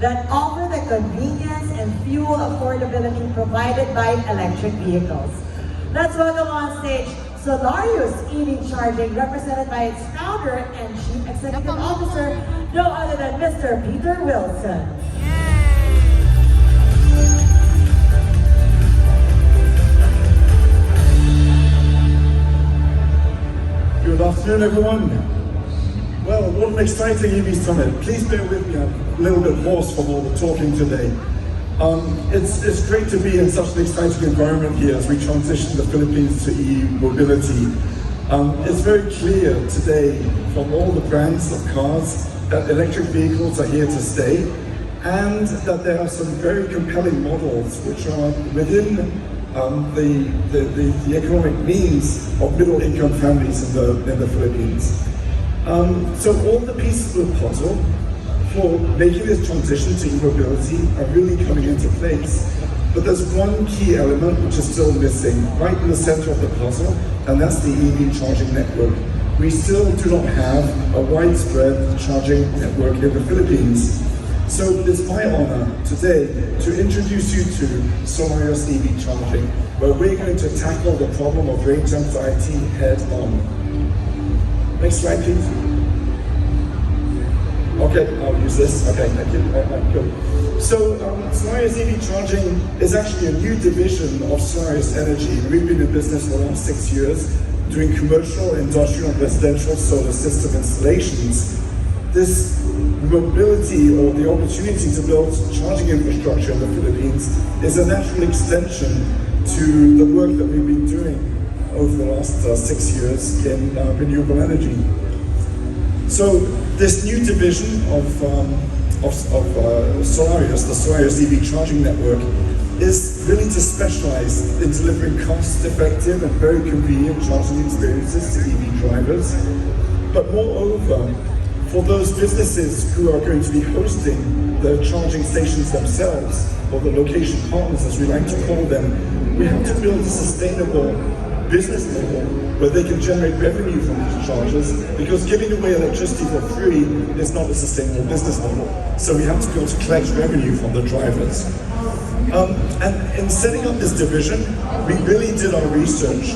that offer the convenience and fuel affordability provided by electric vehicles. Let's welcome on stage Solarius EV Charging, represented by its founder and Chief Executive Officer, no other than Mr. Peter Wilson. Good afternoon, everyone. Well, what an exciting EV summit. Please bear with me, I'm a little bit hoarse from all the talking today. It's great to be in such an exciting environment here as we transition the Philippines to e-mobility. It's very clear today from all the brands of cars that electric vehicles are here to stay, and that there are some very compelling models which are within the economic means of middle-income families in the Philippines. So all the pieces of the puzzle for making this transition to e-mobility are really coming into place. But there's one key element which is still missing, right in the center of the puzzle, and that's the EV charging network. We still do not have a widespread charging network in the Philippines. So it's my honor today to introduce you to Solarius EV Charging, where we're going to tackle the problem of range anxiety head on. Next slide, please. Okay, I'll use this. Okay, thank you. Good. So Solarius EV Charging is actually a new division of Solarius Energy. We've been in business for the last 6 years, doing commercial, industrial, and residential solar system installations. This mobility, or the opportunity to build charging infrastructure in the Philippines, is a natural extension to the work that we've been doing over the last 6 years in renewable energy. So this new division of Solarius, the Solarius EV Charging Network, is really to specialize in delivering cost-effective and very convenient charging experiences to EV drivers. But moreover, for those businesses who are going to be hosting the charging stations themselves, or the location partners as we like to call them, we have to build a sustainable business model where they can generate revenue from these chargers, because giving away electricity for free is not a sustainable business model. So we have to be able to collect revenue from the drivers. And in setting up this division, we really did our research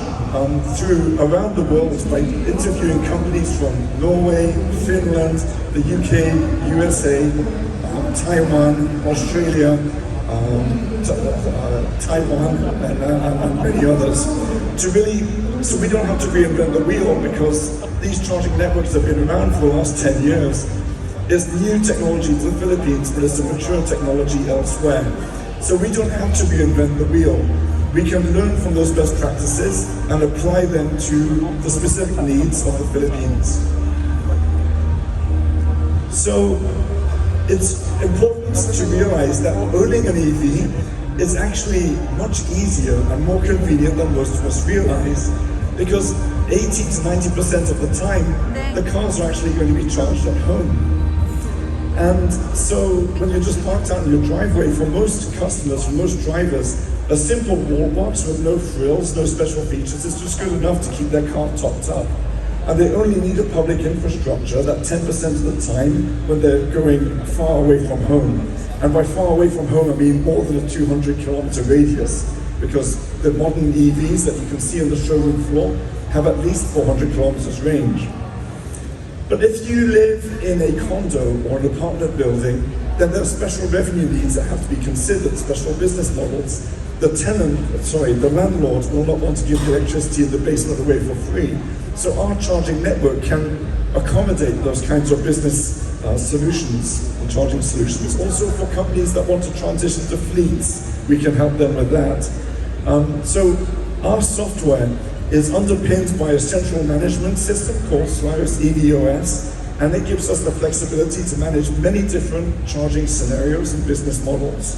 through around the world by interviewing companies from Norway, Finland, the UK, USA, Taiwan, Australia, Taiwan, and many others, so we don't have to reinvent the wheel, because these charging networks have been around for the last 10 years. It's new technology to the Philippines, but it's a mature technology elsewhere. So we don't have to reinvent the wheel. We can learn from those best practices and apply them to the specific needs of the Philippines. So it's important to realize that owning an EV is actually much easier and more convenient than most of us realize, because 80 to 90% of the time, the cars are actually going to be charged at home. And so when you're just parked out in your driveway, for most customers, for most drivers, a simple wall box with no frills, no special features is just good enough to keep their car topped up. And they only need a public infrastructure that 10% of the time when they're going far away from home. And by far away from home, I mean more than a 200-kilometer radius, because the modern EVs that you can see on the showroom floor have at least 400 kilometers range. But if you live in a condo or an apartment building, then there are special revenue needs that have to be considered, special business models. The landlord will not want to give the electricity in the basement away for free. So our charging network can accommodate those kinds of business solutions, and charging solutions. Also for companies that want to transition to fleets, we can help them with that. So our software is underpinned by a central management system called Solarius EVOS, and it gives us the flexibility to manage many different charging scenarios and business models.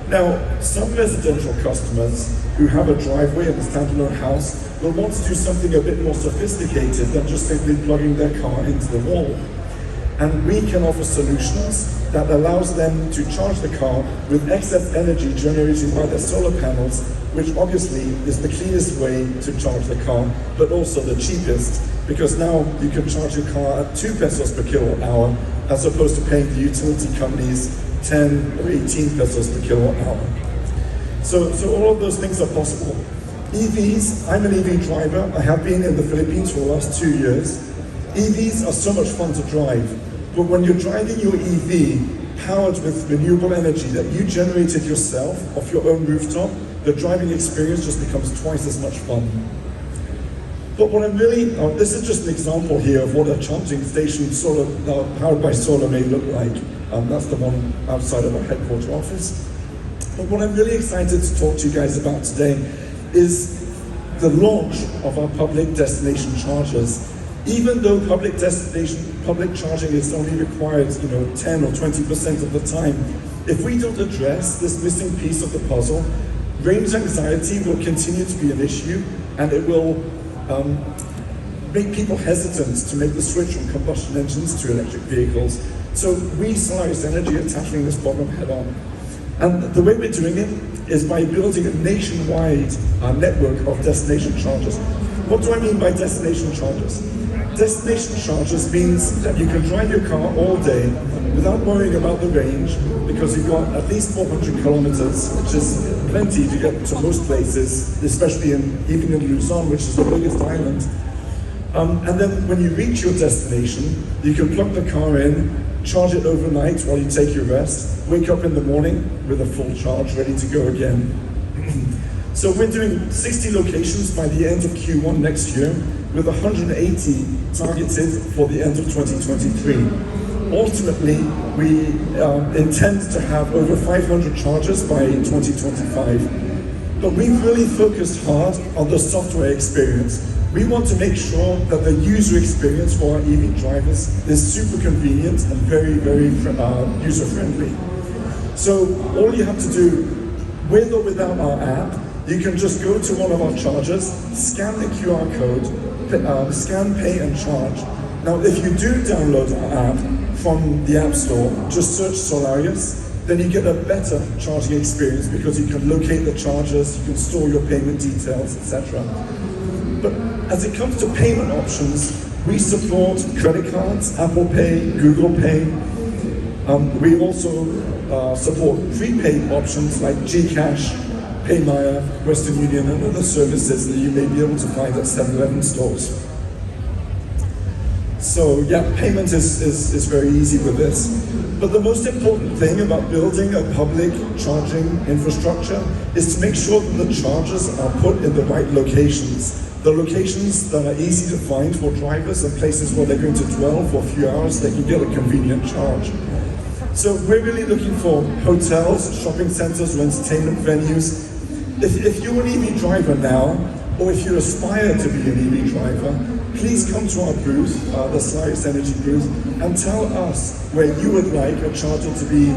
Now, some residential customers who have a driveway in a standalone house will want to do something a bit more sophisticated than just simply plugging their car into the wall. and we can offer solutions that allows them to charge the car with excess energy generated by their solar panels, which obviously is the cleanest way to charge the car, but also the cheapest, because now you can charge your car at 2 pesos per kilowatt hour, as opposed to paying the utility companies 10 or 18 pesos per kilowatt hour. So all of those things are possible. EVs, I'm an EV driver. I have been in the Philippines for the last 2 years. EVs are so much fun to drive, but when you're driving your EV powered with renewable energy that you generated yourself off your own rooftop, the driving experience just becomes twice as much fun. But what I'm really, this is just an example here of what a charging station powered by solar may look like. That's the one outside of our headquarters office. But what I'm really excited to talk to you guys about today is the launch of our public destination chargers. Even though public charging is only required, 10 or 20% of the time, if we don't address this missing piece of the puzzle, range anxiety will continue to be an issue, and it will make people hesitant to make the switch from combustion engines to electric vehicles. So we, Solarius Energy, are tackling this problem head on. And the way we're doing it is by building a nationwide network of destination chargers. What do I mean by destination chargers? Destination chargers means that you can drive your car all day without worrying about the range, because you've got at least 400 kilometers, which is plenty to get to most places, especially even in Luzon, which is the biggest island. And then when you reach your destination, you can plug the car in, charge it overnight while you take your rest, wake up in the morning with a full charge, ready to go again. So we're doing 60 locations by the end of Q1 next year, with 180 targeted for the end of 2023. Ultimately, we intend to have over 500 chargers by 2025. But we've really focused hard on the software experience. We want to make sure that the user experience for our EV drivers is super convenient and very, very user-friendly. So all you have to do, with or without our app, you can just go to one of our chargers, scan the QR code, scan, pay and charge. Now if you do download our app from the App Store, just search Solarius, then you get a better charging experience because you can locate the chargers, you can store your payment details, etc. But as it comes to payment options, we support credit cards, Apple Pay, Google Pay. We also support prepaid options like GCash, PayMaya, Western Union, and other services that you may be able to find at 7-Eleven stores. So yeah, payment is very easy with this. But the most important thing about building a public charging infrastructure is to make sure that the chargers are put in the right locations. The locations that are easy to find for drivers and places where they're going to dwell for a few hours, they can get a convenient charge. So we're really looking for hotels, shopping centers, or entertainment venues. If you're an EV driver now, or if you aspire to be an EV driver, please come to our booth, the Solarius Energy booth, and tell us where you would like a charger to be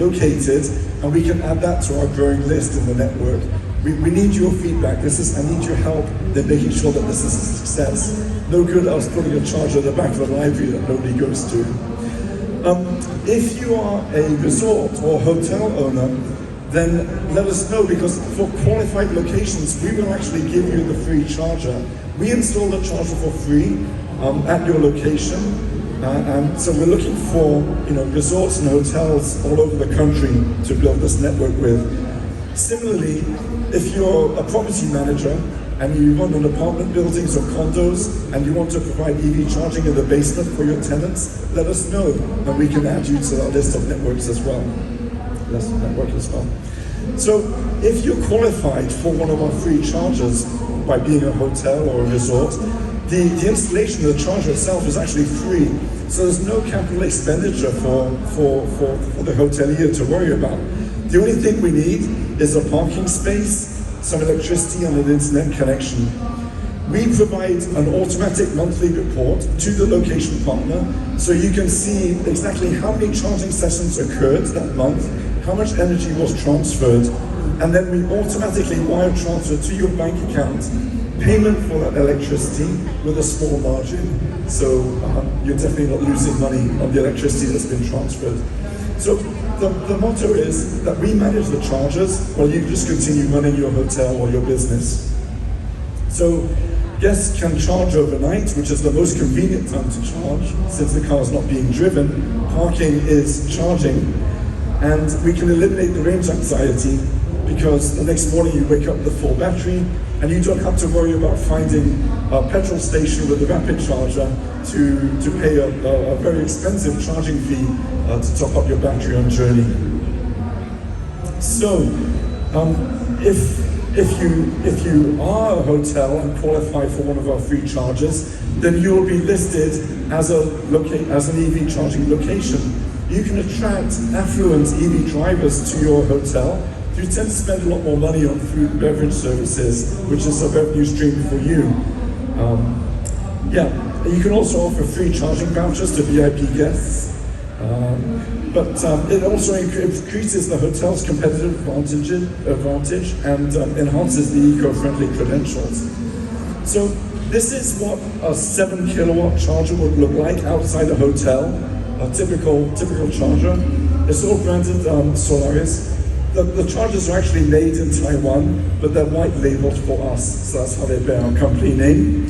located, and we can add that to our growing list in the network. We need your feedback. I need your help in making sure that this is a success. No good us putting a charger at the back of the library that nobody goes to. If you are a resort or hotel owner, then let us know, because for qualified locations, we will actually give you the free charger. We install the charger for free at your location, and so we're looking for resorts and hotels all over the country to build this network with. Similarly, if you're a property manager and you run on apartment buildings or condos and you want to provide EV charging in the basement for your tenants, let us know, and we can add you to our list of networks as well. So if you're qualified for one of our free chargers by being a hotel or a resort, the installation of the charger itself is actually free. So there's no capital expenditure for the hotelier to worry about. The only thing we need is a parking space, some electricity and an internet connection. We provide an automatic monthly report to the location partner, so you can see exactly how many charging sessions occurred that month, how much energy was transferred, and then we automatically wire transfer to your bank account payment for that electricity with a small margin. So you're definitely not losing money on the electricity that's been transferred. So the motto is that we manage the charges while you just continue running your hotel or your business. So guests can charge overnight, which is the most convenient time to charge since the car is not being driven. Parking is charging, and we can eliminate the range anxiety because the next morning you wake up with a full battery and you don't have to worry about finding a petrol station with a rapid charger to pay a very expensive charging fee to top up your battery on journey. So, if you are a hotel and qualify for one of our free charges, then you will be listed as an EV charging location. You can attract affluent EV drivers to your hotel. You tend to spend a lot more money on food and beverage services, which is a revenue stream for you. You can also offer free charging vouchers to VIP guests. But it also increases the hotel's competitive advantage and enhances the eco-friendly credentials. So this is what a 7 kilowatt charger would look like outside a hotel, a typical charger. It's all branded Solarius. The chargers are actually made in Taiwan, but they're white labeled for us, so that's how they bear our company name.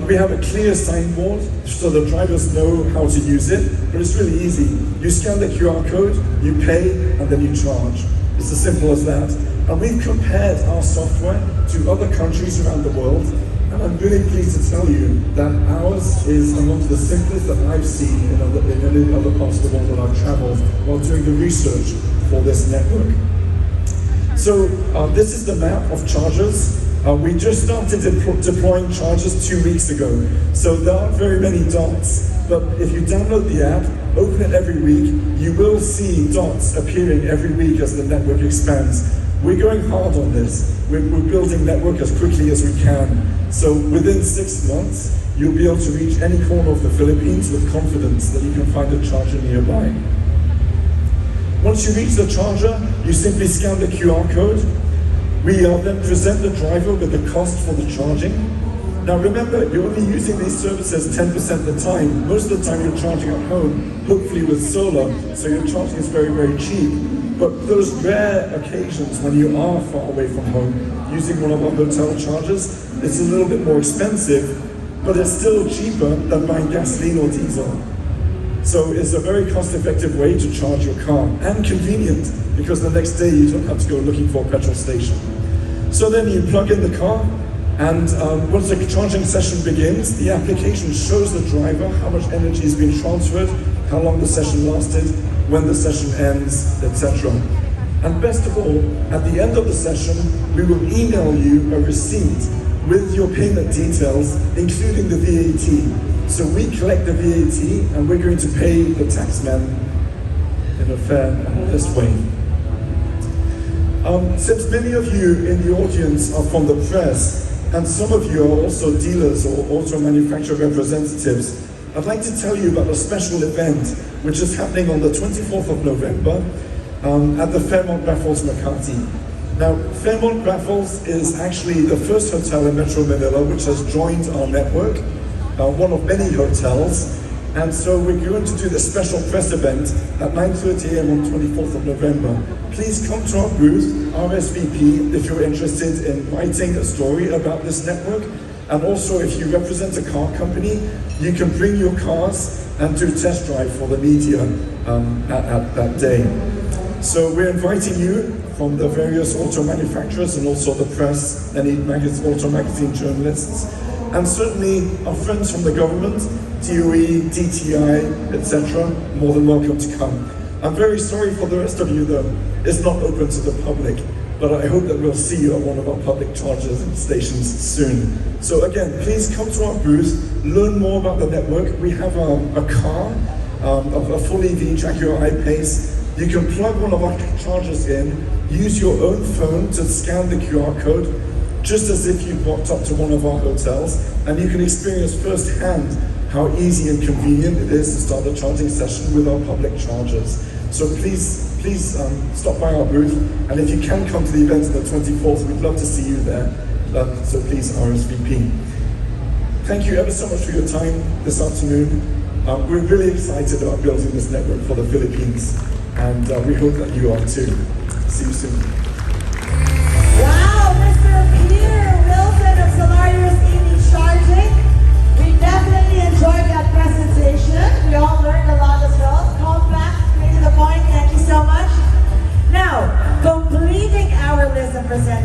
We have a clear signboard so the drivers know how to use it, but it's really easy. You scan the QR code, you pay, and then you charge. It's as simple as that. And we've compared our software to other countries around the world, and I'm really pleased to tell you that ours is amongst the simplest that I've seen in any other parts of the world that I've traveled while doing the research for this network. So this is the map of chargers. We just started deploying chargers 2 weeks ago, so there aren't very many dots, but if you download the app, open it every week, you will see dots appearing every week as the network expands. We're going hard on this. We're building network as quickly as we can, so within 6 months, you'll be able to reach any corner of the Philippines with confidence that you can find a charger nearby. Once you reach the charger, you simply scan the QR code. We then present the driver with the cost for the charging. Now remember, you're only using these services 10% of the time. Most of the time you're charging at home, hopefully with solar, so your charging is very, very cheap. But those rare occasions when you are far away from home, using one of our hotel chargers, it's a little bit more expensive, but it's still cheaper than buying gasoline or diesel. So it's a very cost-effective way to charge your car, and convenient, because the next day you don't have to go looking for a petrol station. So then you plug in the car, and once the charging session begins, the application shows the driver how much energy has been transferred, how long the session lasted, when the session ends, etc. And best of all, at the end of the session, we will email you a receipt with your payment details, including the VAT. So we collect the VAT, and we're going to pay the taxman in a fair and honest way. Since many of you in the audience are from the press, and some of you are also dealers or auto manufacturer representatives, I'd like to tell you about a special event which is happening on the 24th of November at the Fairmont Raffles Makati. Now, Fairmont Raffles is actually the first hotel in Metro Manila which has joined our network, one of many hotels, and so we're going to do this special press event at 9:30 a.m. on 24th of November. Please come to our booth, RSVP, if you're interested in writing a story about this network, and also if you represent a car company, you can bring your cars and do test drive for the media at that day. So we're inviting you from the various auto manufacturers and also the press, any auto magazine journalists, and certainly our friends from the government, DOE, DTI, etc., more than welcome to come. I'm very sorry for the rest of you though, it's not open to the public, but I hope that we'll see you at one of our public chargers and stations soon. So again, please come to our booth, learn more about the network. We have a car, a full EV, track your eye pace. You can plug one of our chargers in, use your own phone to scan the QR code, just as if you walked up to one of our hotels, and you can experience firsthand how easy and convenient it is to start a charging session with our public chargers. So please stop by our booth, and if you can come to the event on the 24th, we'd love to see you there. So please RSVP. Thank you ever so much for your time this afternoon. we're really excited about building this network for the Philippines, and we hope that you are too. See you soon. Wow, Mr. Peter Wilson of Solarius EV Charging. We definitely enjoyed that presentation. We all learned a lot as well. Compact, straight to the point. Thank you so much. Now, completing our list of presenters.